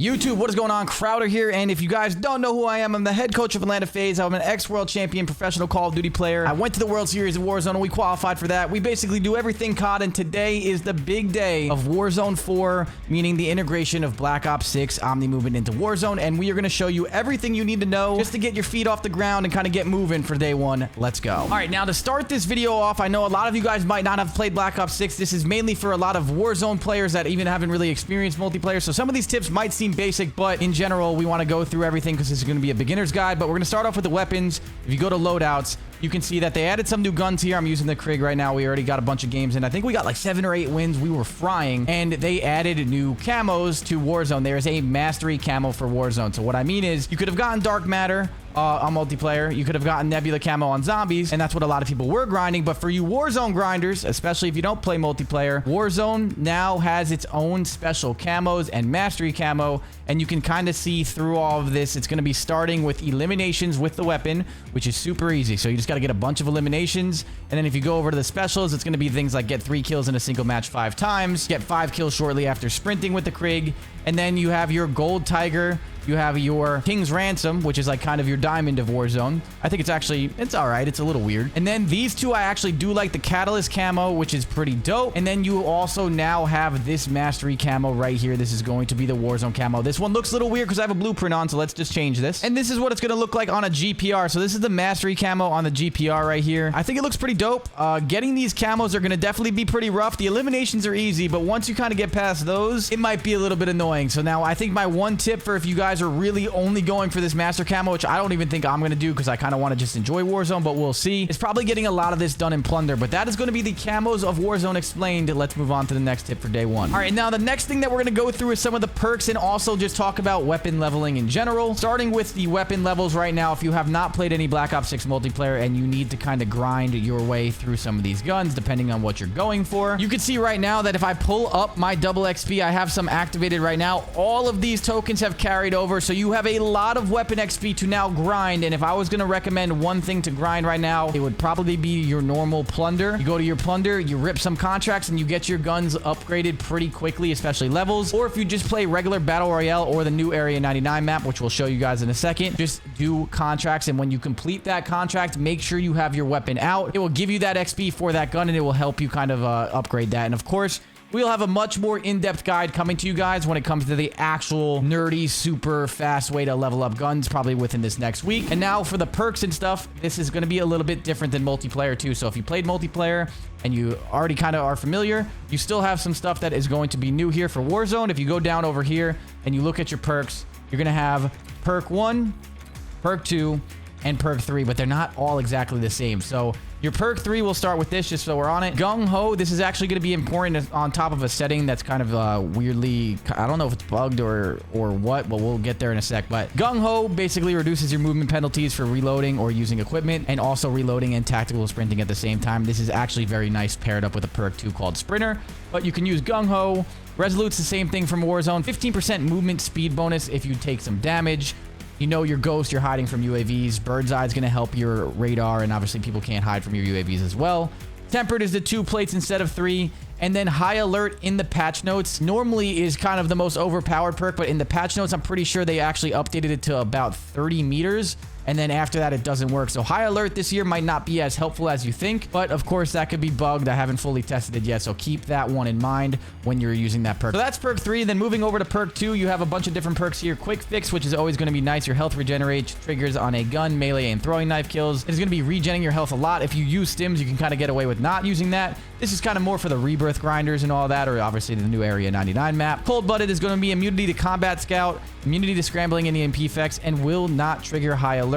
YouTube, what is going on? Crowder here, and if you guys don't know who I am, I'm the head coach of Atlanta FaZe. I'm an ex-world champion professional Call of Duty player. I went to the World Series of Warzone, and we qualified for that. We basically do everything COD, and today is the big day of Warzone 4, meaning the integration of Black Ops 6 Omni movement into Warzone, and we are going to show you everything you need to know just to get your feet off the ground and kind of get moving for day one. Let's go. All right, now to start this video off, I know a lot of you guys might not have played Black Ops 6. This is mainly for a lot of Warzone players that even haven't really experienced multiplayer, so some of these tips might seem basic, but in general, we want to go through everything because this is going to be a beginner's guide. But we're going to start off with the weapons. If you go to loadouts, you can see that they added some new guns here. I'm using the Krig right now. We already got a bunch of games in. I think we got like 7 or 8 wins. We were frying, and they added new camos to Warzone. There is a mastery camo for Warzone. So what I mean is you could have gotten dark matter on multiplayer. You could have gotten nebula camo on zombies, and that's what a lot of people were grinding. But for you Warzone grinders, especially if you don't play multiplayer, Warzone now has its own special camos and mastery camo, and you can kind of see through all of this. It's going to be starting with eliminations with the weapon, which is super easy. So you just got to get a bunch of eliminations, and then if you go over to the specials, it's going to be things like get 3 kills in a single match 5 times, get 5 kills shortly after sprinting with the Krig, and then you have your gold tiger. You have your King's Ransom, which is like kind of your diamond of Warzone. I think it's all right. It's a little weird. And then these two, I actually do like the Catalyst camo, which is pretty dope. And then you also now have this mastery camo right here. This is going to be the Warzone camo. This one looks a little weird because I have a blueprint on, so let's just change this. And this is what it's going to look like on a GPR. So this is the mastery camo on the GPR right here. I think it looks pretty dope. Getting these camos are going to definitely be pretty rough. The eliminations are easy, but once you kind of get past those, it might be a little bit annoying. So now I think my one tip for if you guys are really only going for this master camo, which I don't even think I'm going to do because I kind of want to just enjoy Warzone, but we'll see. It's probably getting a lot of this done in Plunder, but that is going to be the camos of Warzone explained. Let's move on to the next tip for day one. All right, now the next thing that we're going to go through is some of the perks and also just talk about weapon leveling in general. Starting with the weapon levels right now, if you have not played any Black Ops 6 multiplayer and you need to kind of grind your way through some of these guns, depending on what you're going for, you can see right now that if I pull up my double XP, I have some activated right now. All of these tokens have carried over, so you have a lot of weapon XP to now grind. And if I was going to recommend one thing to grind right now, it would probably be your normal plunder. You go to your plunder, you rip some contracts, and you get your guns upgraded pretty quickly, especially levels. Or if you just play regular Battle Royale or the new Area 99 map, which we'll show you guys in a second, just do contracts. And when you complete that contract, make sure you have your weapon out. It will give you that XP for that gun, and it will help you kind of upgrade that. And of course, we'll have a much more in-depth guide coming to you guys when it comes to the actual nerdy, super fast way to level up guns, probably within this next week. And now for the perks and stuff, this is going to be a little bit different than multiplayer too. So if you played multiplayer and you already kind of are familiar, you still have some stuff that is going to be new here for Warzone. If you go down over here and you look at your perks, you're going to have perk 1, perk 2, and perk 3, but they're not all exactly the same. So your perk 3 will start with this, just so we're on it. Gung Ho, this is actually going to be important on top of a setting that's kind of weirdly, I don't know if it's bugged or what, but we'll get there in a sec. But Gung Ho basically reduces your movement penalties for reloading or using equipment, and also reloading and tactical sprinting at the same time. This is actually very nice paired up with a perk 2 called Sprinter, but you can use Gung Ho. Resolute's the same thing from Warzone. 15% movement speed bonus if you take some damage. You know your ghost, you're hiding from UAVs. Bird's Eye is going to help your radar, and obviously people can't hide from your UAVs as well. Tempered is the 2 plates instead of 3. And then High Alert in the patch notes normally is kind of the most overpowered perk, but in the patch notes, I'm pretty sure they actually updated it to about 30 meters. And then after that, it doesn't work. So High Alert this year might not be as helpful as you think, but of course that could be bugged. I haven't fully tested it yet, so keep that one in mind when you're using that perk. So that's perk 3. Then moving over to perk 2, you have a bunch of different perks here. Quick Fix, which is always going to be nice. Your health regenerates, triggers on a gun, melee, and throwing knife kills. It's going to be regenerating your health a lot. If you use stims, you can kind of get away with not using that. This is kind of more for the rebirth grinders and all that, or obviously the new Area 99 map. Cold Blooded is going to be immunity to combat scout, immunity to scrambling and EMP effects, and will not trigger High Alert.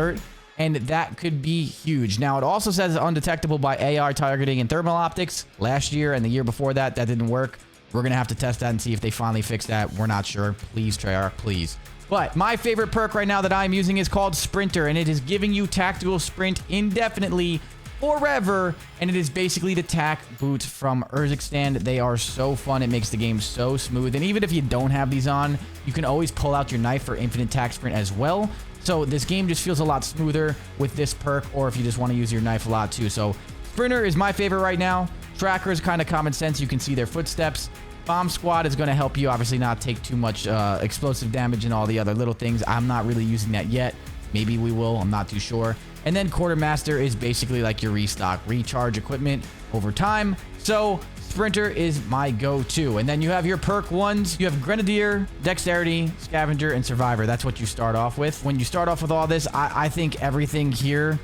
And that could be huge. Now, it also says undetectable by AR targeting and thermal optics. Last year and the year before that, that didn't work. We're going to have to test that and see if they finally fix that. We're not sure. Please, Treyarch, please. But my favorite perk right now that I'm using is called Sprinter, and it is giving you tactical sprint indefinitely forever, and it is basically the tac boots from Urzikstan. They are so fun. It makes the game so smooth, and even if you don't have these on, you can always pull out your knife for infinite tac sprint as well. So this game just feels a lot smoother with this perk, or if you just want to use your knife a lot too. So Sprinter is my favorite right now. Tracker is kind of common sense. You can see their footsteps. Bomb Squad is going to help you obviously not take too much explosive damage and all the other little things. I'm not really using that yet. Maybe we will. I'm not too sure. And then Quartermaster is basically like your restock, recharge equipment over time. So Sprinter is my go-to. And then you have your perk ones. You have Grenadier, Dexterity, Scavenger, and Survivor. That's what you start off with. When you start off with all this, I think everything here,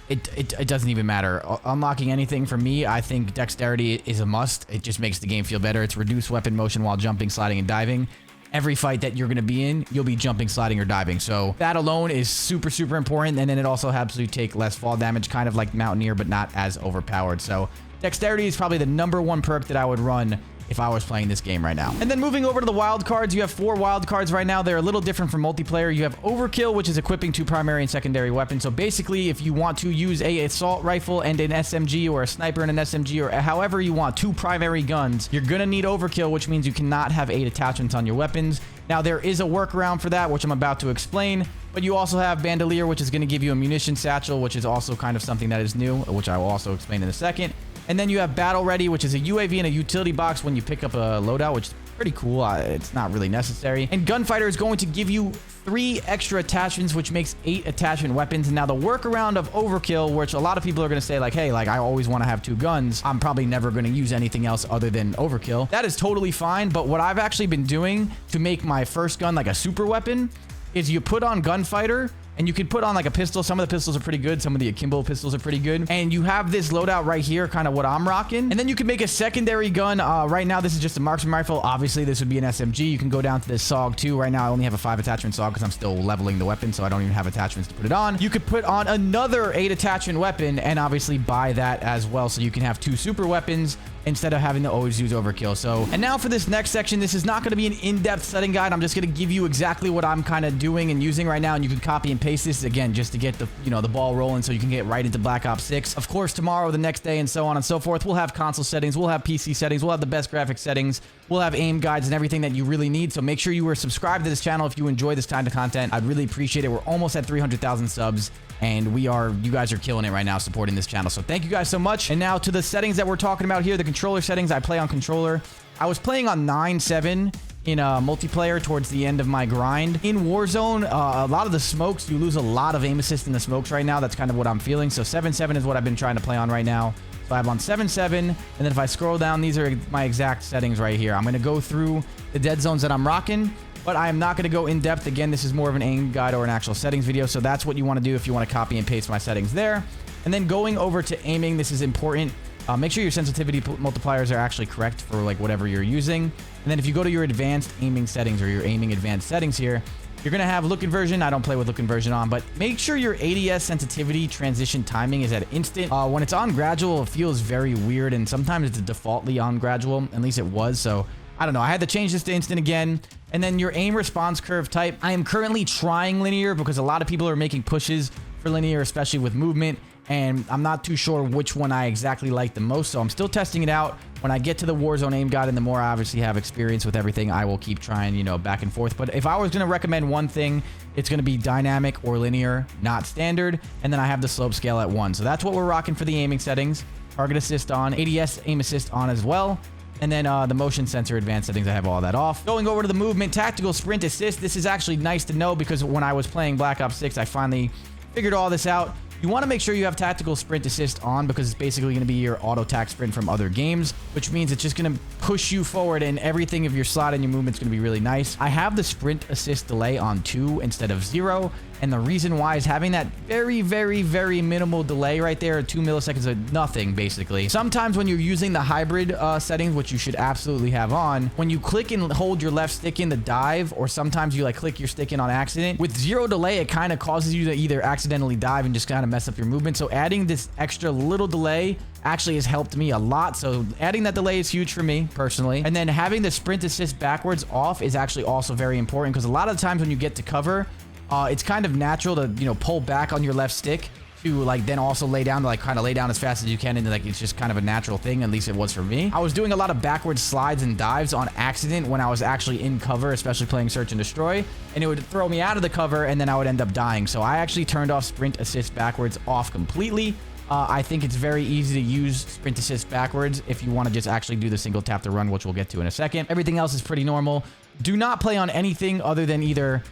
it doesn't even matter. Unlocking anything for me, I think Dexterity is a must. It just makes the game feel better. It's reduced weapon motion while jumping, sliding, and diving. Every fight that you're going to be in, you'll be jumping, sliding, or diving. So that alone is super, super important. And then it also helps you take less fall damage, kind of like Mountaineer, but not as overpowered. So Dexterity is probably the #1 perk that I would run if I was playing this game right now. And then moving over to the wild cards, you have 4 wild cards right now. They're a little different from multiplayer. You have Overkill, which is equipping 2 primary and secondary weapons. So basically, if you want to use a assault rifle and an SMG, or a sniper and an SMG, or however you want, 2 primary guns, you're gonna need Overkill, which means you cannot have 8 attachments on your weapons. Now, there is a workaround for that, which I'm about to explain, but you also have Bandolier, which is going to give you a munition satchel, which is also kind of something that is new, which I will also explain in a second. And then you have Battle Ready, which is a UAV and a utility box when you pick up a loadout, which is pretty cool. It's not really necessary. And Gunfighter is going to give you 3 extra attachments, which makes 8 attachment weapons. And now the workaround of Overkill, which a lot of people are going to say like, hey, like I always want to have 2 guns. I'm probably never going to use anything else other than Overkill. That is totally fine. But what I've actually been doing to make my first gun like a super weapon is you put on Gunfighter, and you could put on like a pistol. Some of the pistols are pretty good. Some of the akimbo pistols are pretty good. And you have this loadout right here, kind of what I'm rocking. And then you can make a secondary gun. Right now, this is just a marksman rifle. Obviously, this would be an SMG. You can go down to this SOG too. Right now, I only have a 5 attachment SOG because I'm still leveling the weapon, so I don't even have attachments to put it on. You could put on another 8 attachment weapon and obviously buy that as well, so you can have 2 super weapons instead of having to always use Overkill. So, and now for this next section, this is not going to be an in-depth setting guide. I'm just going to give you exactly what I'm kind of doing and using right now, and you can copy and paste this again just to get the, the ball rolling so you can get right into Black Ops 6. Of course, tomorrow, the next day, and so on and so forth, we'll have console settings, we'll have PC settings, we'll have the best graphic settings, we'll have aim guides and everything that you really need. So make sure you are subscribed to this channel if you enjoy this kind of content. I'd really appreciate it. We're almost at 300,000 subs. And you guys are killing it right now supporting this channel. So thank you guys so much. And now to the settings that we're talking about here, the controller settings. I play on controller. I was playing on 9.7 in multiplayer towards the end of my grind. In Warzone, a lot of the smokes, you lose a lot of aim assist in the smokes right now. That's kind of what I'm feeling. So 7.7 is what I've been trying to play on right now. So I have on 7.7, and then if I scroll down, these are my exact settings right here. I'm going to go through the dead zones that I'm rocking, but I am not going to go in depth. Again, this is more of an aim guide or an actual settings video, so that's what you want to do if you want to copy and paste my settings there. And then going over to aiming, this is important. Make sure your sensitivity multipliers are actually correct for like whatever you're using. And then if you go to your advanced aiming settings or your aiming advanced settings here, you're going to have look inversion. I don't play with look inversion on, but make sure your ADS sensitivity transition timing is at instant. When it's on gradual, it feels very weird, and sometimes it's defaultly on gradual. At least it was, so I don't know. I had to change this to instant again. And then your aim response curve type. I am currently trying linear because a lot of people are making pushes for linear, especially with movement. And I'm not too sure which one I exactly like the most. So I'm still testing it out. When I get to the Warzone aim guide and the more I obviously have experience with everything, I will keep trying, back and forth. But if I was going to recommend one thing, it's going to be dynamic or linear, not standard. And then I have the slope scale at 1. So that's what we're rocking for the aiming settings. Target assist on, ADS aim assist on as well. And then the motion sensor advanced settings, I have all that off. Going over to the movement, tactical sprint assist. This is actually nice to know because when I was playing Black Ops 6, I finally figured all this out. You want to make sure you have tactical sprint assist on because it's basically going to be your auto tac sprint from other games, which means it's just going to push you forward and everything of your slot and your movement's going to be really nice. I have the sprint assist delay on 2 instead of 0. And the reason why is having that very, very, very minimal delay right there, 2 milliseconds of nothing, basically. Sometimes when you're using the hybrid settings, which you should absolutely have on, when you click and hold your left stick in the dive, or sometimes you like click your stick in on accident, with 0 delay, it kind of causes you to either accidentally dive and just kind of mess up your movement. So adding this extra little delay actually has helped me a lot. So adding that delay is huge for me personally. And then having the sprint assist backwards off is actually also very important because a lot of the times when you get to cover, it's kind of natural to, pull back on your left stick to like then also lay down, to like kind of lay down as fast as you can. And like, it's just kind of a natural thing. At least it was for me. I was doing a lot of backwards slides and dives on accident when I was actually in cover, especially playing search and destroy, and it would throw me out of the cover and then I would end up dying. So I actually turned off sprint assist backwards off completely. I think it's very easy to use sprint assist backwards if you want to just actually do the single tap to run, which we'll get to in a second. Everything else is pretty normal. Do not play on anything other than either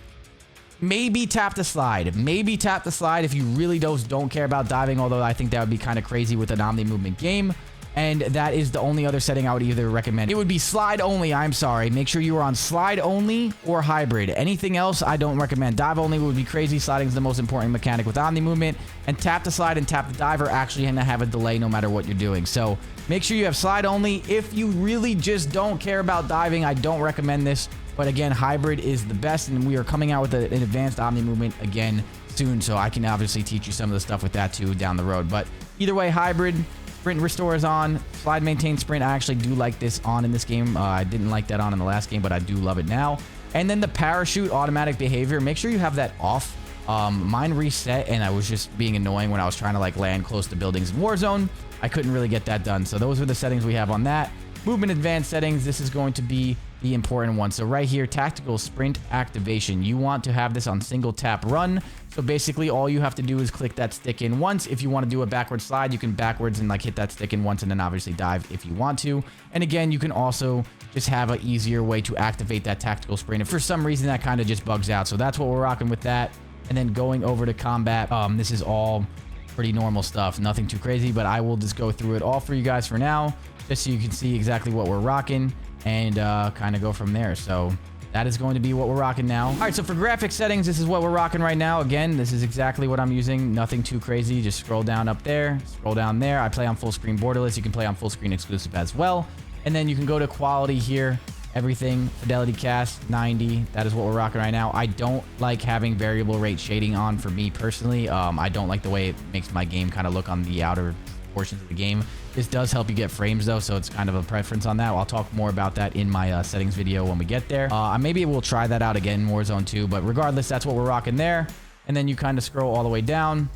maybe tap to slide. Maybe tap to slide if you really don't care about diving, although I think that would be kind of crazy with an omni movement game. And that is the only other setting I would either recommend. It would be slide only. I'm sorry. Make sure you are on slide only or hybrid. Anything else, I don't recommend. Dive only would be crazy. Sliding is the most important mechanic with omni movement. And tap to slide and tap to dive are actually going to have a delay no matter what you're doing. So make sure you have slide only. If you really just don't care about diving, I don't recommend this. But again, hybrid is the best. And we are coming out with an advanced omni movement again soon. So I can obviously teach you some of the stuff with that too down the road. But either way, hybrid. Sprint restore is on. Slide maintain sprint. I actually do like this on in this game. I didn't like that on in the last game, but I do love it now. And then the parachute automatic behavior. Make sure you have that off. Mine reset, and I was just being annoying when I was trying to like land close to buildings in Warzone. I couldn't really get that done. So those are the settings we have on that. Movement advanced settings. This is going to be the important one. So right here, tactical sprint activation. You want to have this on single tap run. So basically all you have to do is click that stick in once. If you want to do a backward slide, you can backwards and like hit that stick in once and then obviously dive if you want to. And again, you can also just have an easier way to activate that tactical sprint. If for some reason that kind of just bugs out. So that's what we're rocking with that. And then going over to combat, this is all pretty normal stuff. Nothing too crazy, but I will just go through it all for you guys for now, just so you can see exactly what we're rocking and kind of go from there. So that is going to be what we're rocking now. All right, so for graphic settings, this is what we're rocking right now. Again, this is exactly what I'm using. Nothing too crazy. Just scroll down up there, scroll down there. I play on full screen borderless. You can play on full screen exclusive as well. And then you can go to quality here. Everything, fidelity cast, 90. That is what we're rocking right now. I don't like having variable rate shading on for me personally. I don't like the way it makes my game kind of look on the outer portions of the game. This does help you get frames though, so it's kind of a preference on that. I'll talk more about that in my settings video when we get there. Maybe we'll try that out again in Warzone 2, but regardless, that's what we're rocking there. And then you kind of scroll all the way down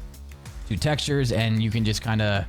to textures, and you can just kind of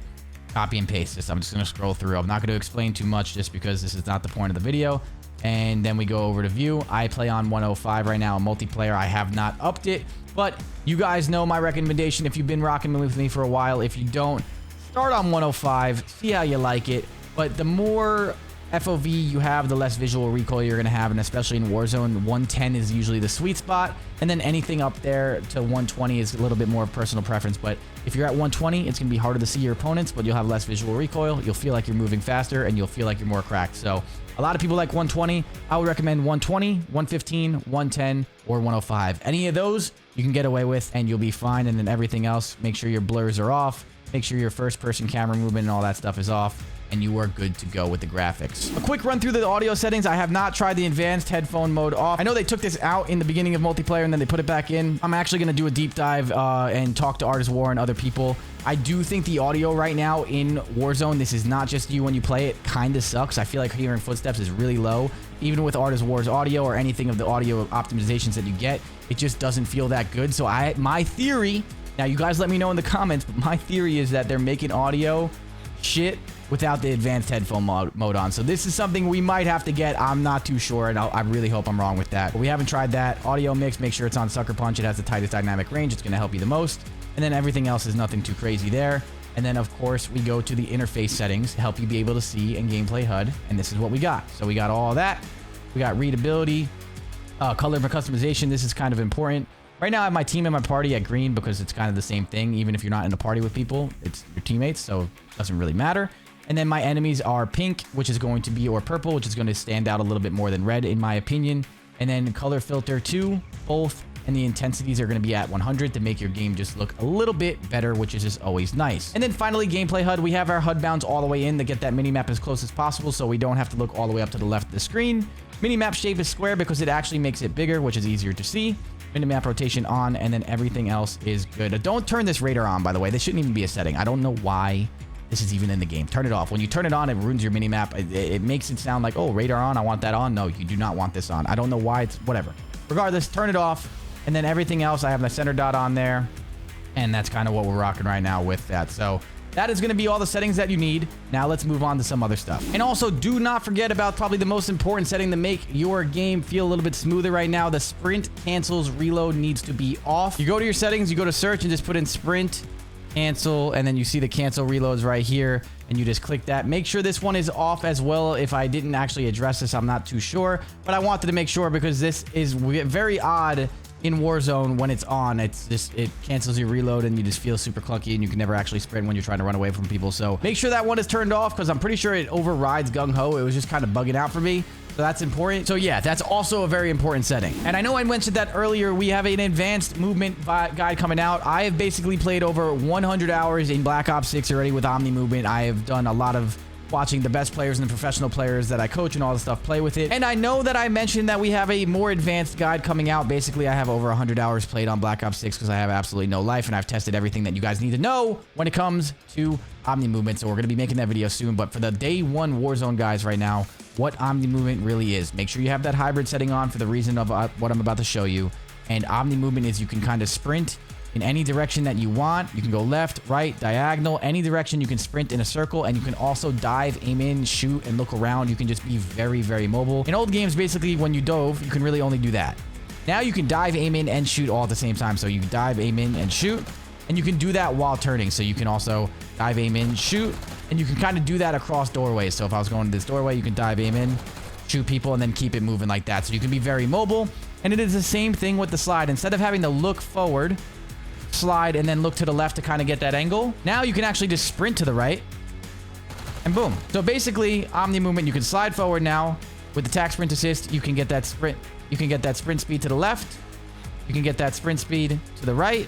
copy and paste this. I'm just going to scroll through. I'm not going to explain too much just because this is not the point of the video. And then we go over to view. I play on 105 right now, multiplayer. I have not upped it, but you guys know my recommendation if you've been rocking with me for a while. If you don't, start on 105, see how you like it. But the more FOV you have, the less visual recoil you're going to have, and especially in Warzone, 110 is usually the sweet spot, and then anything up there to 120 is a little bit more personal preference. But if you're at 120, it's going to be harder to see your opponents, but you'll have less visual recoil. You'll feel like you're moving faster, and you'll feel like you're more cracked. So a lot of people like 120. I would recommend 120, 115, 110, or 105. Any of those you can get away with, and you'll be fine. And then everything else, make sure your blurs are off. Make sure your first-person camera movement and all that stuff is off, and you are good to go with the graphics. A quick run through the audio settings. I have not tried the advanced headphone mode off. I know they took this out in the beginning of multiplayer and then they put it back in. I'm actually going to do a deep dive and talk to Artist War and other people. I do think the audio right now in Warzone, this is not just you when you play it, kind of sucks. I feel like hearing footsteps is really low. Even with Artist War's audio or anything of the audio optimizations that you get, it just doesn't feel that good. So my theory, now you guys let me know in the comments, but my theory is that they're making audio shit without the advanced headphone mode on. So this is something we might have to get. I'm not too sure, and I really hope I'm wrong with that. But we haven't tried that. Audio mix, make sure it's on Sucker Punch. It has the tightest dynamic range. It's going to help you the most. And then everything else is nothing too crazy there. And then, of course, we go to the interface settings to help you be able to see in gameplay HUD. And this is what we got. So we got all that. We got readability, color for customization. This is kind of important. Right now, I have my team and my party at green because it's kind of the same thing. Even if you're not in a party with people, it's your teammates, so it doesn't really matter. And then my enemies are pink, which is going to be, or purple, which is going to stand out a little bit more than red, in my opinion. And then color filter 2, both, and the intensities are going to be at 100 to make your game just look a little bit better, which is just always nice. And then finally, gameplay HUD. We have our HUD bounds all the way in to get that minimap as close as possible, so we don't have to look all the way up to the left of the screen. Minimap shape is square because it actually makes it bigger, which is easier to see. Minimap rotation on, and then everything else is good. Don't turn this radar on, by the way. This shouldn't even be a setting. I don't know why this is even in the game. Turn it off. When you turn it on, it ruins your minimap. It makes it sound like, oh, radar on, I want that on. No, you do not want this on. I don't know why. It's whatever. Regardless, turn it off. And then everything else, I have my center dot on there. And that's kind of what we're rocking right now with that. So that is going to be all the settings that you need. Now let's move on to some other stuff. And also, do not forget about probably the most important setting to make your game feel a little bit smoother right now. The sprint cancels reload needs to be off. You go to your settings, you go to search, and just put in sprint cancel, and then you see the cancel reloads right here, and you just click that. Make sure this one is off as well. If I didn't actually address this, I'm not too sure, but I wanted to make sure because this is very odd in Warzone when it's on. It's just, it cancels your reload and you just feel super clunky and you can never actually sprint when you're trying to run away from people. So make sure that one is turned off because I'm pretty sure it overrides gung ho. It was just kind of bugging out for me. So that's important. So yeah, that's also a very important setting. And I know I mentioned that earlier. We have an advanced movement guide coming out. I have basically played over 100 hours in Black Ops 6 already with Omni Movement. I have done a lot of watching the best players and the professional players that I coach and all the stuff play with it. And I know that I mentioned that we have a more advanced guide coming out. Basically, I have over 100 hours played on Black Ops 6 because I have absolutely no life and I've tested everything that you guys need to know when it comes to Omni Movement. So we're going to be making that video soon. But for the day one Warzone guys right now, what Omni Movement really is, make sure you have that hybrid setting on for the reason of what I'm about to show you. And Omni Movement is you can kind of sprint in any direction that you want. You can go left, right, diagonal, any direction. You can sprint in a circle, and you can also dive, aim in, shoot, and look around. You can just be very, very mobile. In old games, basically, when you dove, you can really only do that. Now you can dive, aim in, and shoot all at the same time. So you dive, aim in, and shoot, and you can do that while turning. So you can also dive, aim in, shoot, and you can kind of do that across doorways. So if I was going to this doorway, you can dive, aim in, shoot people, and then keep it moving like that. So you can be very mobile, and it is the same thing with the slide. Instead of having to look forward, slide, and then look to the left to kind of get that angle, now you can actually just sprint to the right and boom. So basically Omni Movement, you can slide forward now with the tac sprint assist. You can get that sprint speed to the left, you can get that sprint speed to the right,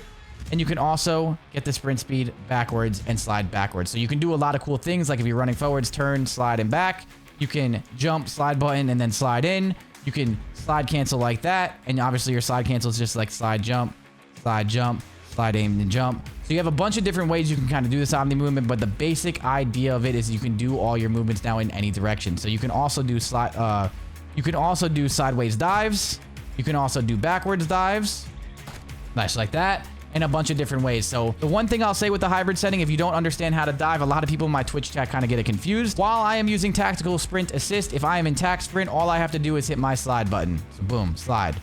and you can also get the sprint speed backwards and slide backwards. So you can do a lot of cool things, like if you're running forwards, turn, slide, and back. You can jump, slide button, and then slide in. You can slide cancel like that, and obviously your slide cancel is just like slide, jump, slide, aim, and jump. So you have a bunch of different ways you can kind of do this Omni Movement, but the basic idea of it is you can do all your movements now in any direction. So you can also do sideways dives. You can also do backwards dives, nice like that, in a bunch of different ways. So the one thing I'll say with the hybrid setting, if you don't understand how to dive, a lot of people in my Twitch chat kind of get it confused. While I am using tactical sprint assist, if I am in tac sprint, all I have to do is hit my slide button. So boom, slide.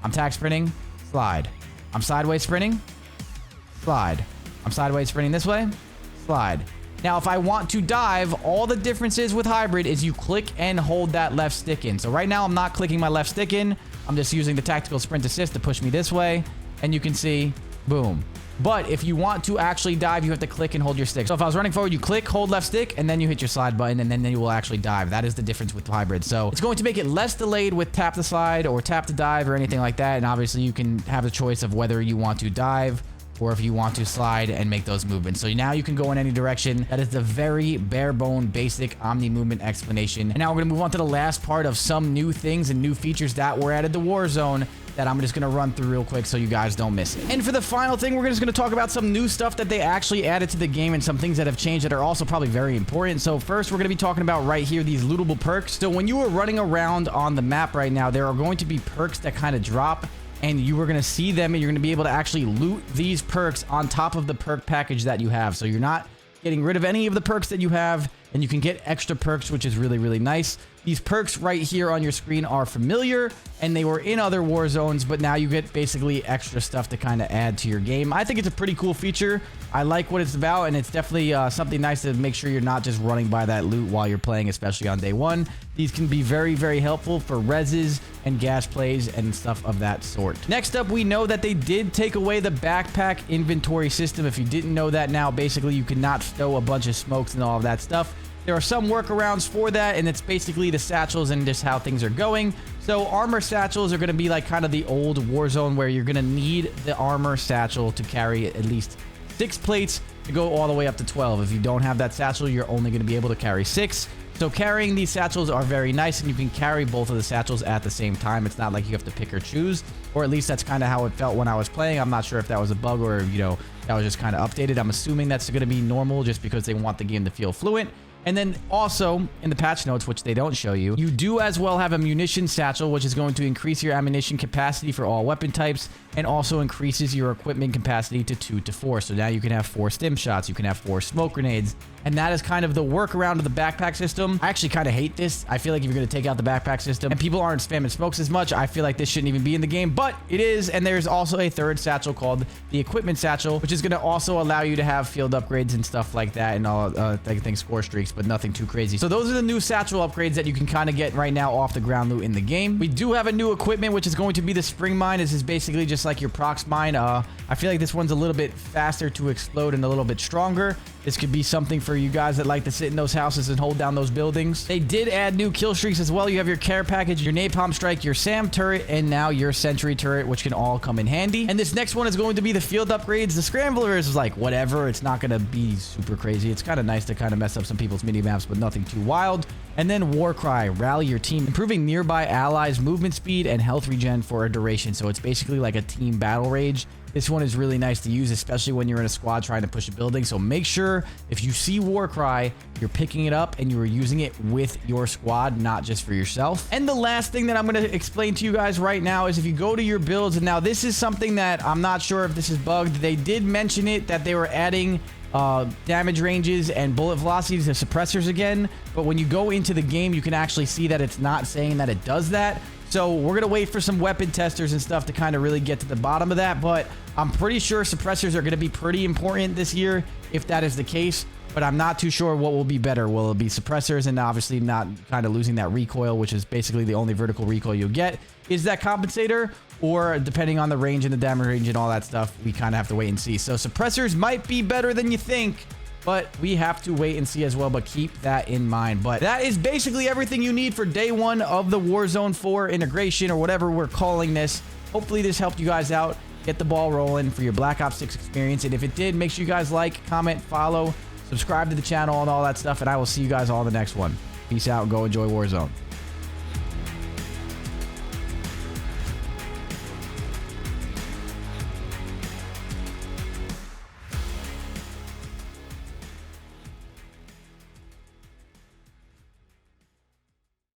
I'm tac sprinting, slide. I'm sideways sprinting, slide. I'm sideways sprinting this way, slide. Now, if I want to dive, all the differences with hybrid is you click and hold that left stick in. So right now, I'm not clicking my left stick in. I'm just using the tactical sprint assist to push me this way. And you can see, boom. But if you want to actually dive, you have to click and hold your stick. So if I was running forward, you click, hold left stick, and then you hit your slide button, and then you will actually dive. That is the difference with hybrid. So it's going to make it less delayed with tap to slide or tap to dive or anything like that. And obviously you can have the choice of whether you want to dive or if you want to slide and make those movements. So now you can go in any direction. That is the very bare bone basic Omni Movement explanation. And now we're gonna move on to the last part of some new things and new features that were added to Warzone that I'm just gonna run through real quick so you guys don't miss it. And for the final thing, we're just gonna talk about some new stuff that they actually added to the game and some things that have changed that are also probably very important. So first, we're gonna be talking about right here, these lootable perks. So when you are running around on the map right now, there are going to be perks that kind of drop, and you are going to see them, and you're going to be able to actually loot these perks on top of the perk package that you have. So you're not getting rid of any of the perks that you have, and you can get extra perks, which is really, really nice. These perks right here on your screen are familiar, and they were in other war zones, but now you get basically extra stuff to kind of add to your game. I think it's a pretty cool feature. I like what it's about, and it's definitely something nice to make sure you're not just running by that loot while you're playing, especially on day one. These can be very, very helpful for reses and gas plays and stuff of that sort. Next up, we know that they did take away the backpack inventory system. If you didn't know that, now basically you cannot stow a bunch of smokes and all of that stuff. There are some workarounds for that, and it's basically the satchels and just how things are going. So armor satchels are going to be like kind of the old Warzone where you're going to need the armor satchel to carry at least 6 plates to go all the way up to 12. If you don't have that satchel, you're only going to be able to carry 6. So carrying these satchels are very nice, and you can carry both of the satchels at the same time. It's not like you have to pick or choose, or at least that's kind of how it felt when I was playing. I'm not sure if that was a bug or, you know, that was just kind of updated. I'm assuming that's going to be normal just because they want the game to feel fluent. And then also in the patch notes, which they don't show you, you do as well have a munition satchel, which is going to increase your ammunition capacity for all weapon types and also increases your equipment capacity to 2 to 4. So now you can have 4 stim shots, you can have 4 smoke grenades, and that is kind of the workaround of the backpack system. I actually kind of hate this. I feel like if you're going to take out the backpack system and people aren't spamming smokes as much, I feel like this shouldn't even be in the game, but it is. And there's also a third satchel called the equipment satchel, which is going to also allow you to have field upgrades and stuff like that and all things, score streaks, but nothing too crazy. So those are the new satchel upgrades that you can kind of get right now off the ground loot in the game. We do have a new equipment, which is going to be the spring mine. This is basically just like your prox mine. I feel like this one's a little bit faster to explode and a little bit stronger. This could be something for you guys that like to sit in those houses and hold down those buildings. They did add new kill streaks as well. You have your care package, your napalm strike, your SAM turret, and now your sentry turret, which can all come in handy. And this next one is going to be the field upgrades. The scrambler is like whatever. It's not going to be super crazy. It's kind of nice to kind of mess up some people's mini maps, but nothing too wild. And then war cry, rally your team, improving nearby allies movement speed and health regen for a duration. So it's basically like a team battle rage. This one is really nice to use, especially when you're in a squad trying to push a building. So make sure if you see war cry, you're picking it up and you are using it with your squad, not just for yourself. And the last thing that I'm going to explain to you guys right now is if you go to your builds, and now this is something that I'm not sure if this is bugged. They did mention it that they were adding damage ranges and bullet velocities to suppressors again, but when you go into the game, you can actually see that it's not saying that it does that. So we're going to wait for some weapon testers and stuff to kind of really get to the bottom of that, but I'm pretty sure suppressors are going to be pretty important this year if that is the case, but I'm not too sure what will be better. Will it be suppressors and obviously not kind of losing that recoil, which is basically the only vertical recoil you'll get? Is that compensator? Or depending on the range and the damage range and all that stuff, we kind of have to wait and see. So suppressors might be better than you think, but we have to wait and see as well, but keep that in mind. But that is basically everything you need for day 1 of the Warzone 4 integration, or whatever we're calling this. Hopefully this helped you guys out. Get the ball rolling for your Black Ops 6 experience. And if it did, make sure you guys like, comment, follow, subscribe to the channel and all that stuff. And I will see you guys all in the next one. Peace out and go enjoy Warzone.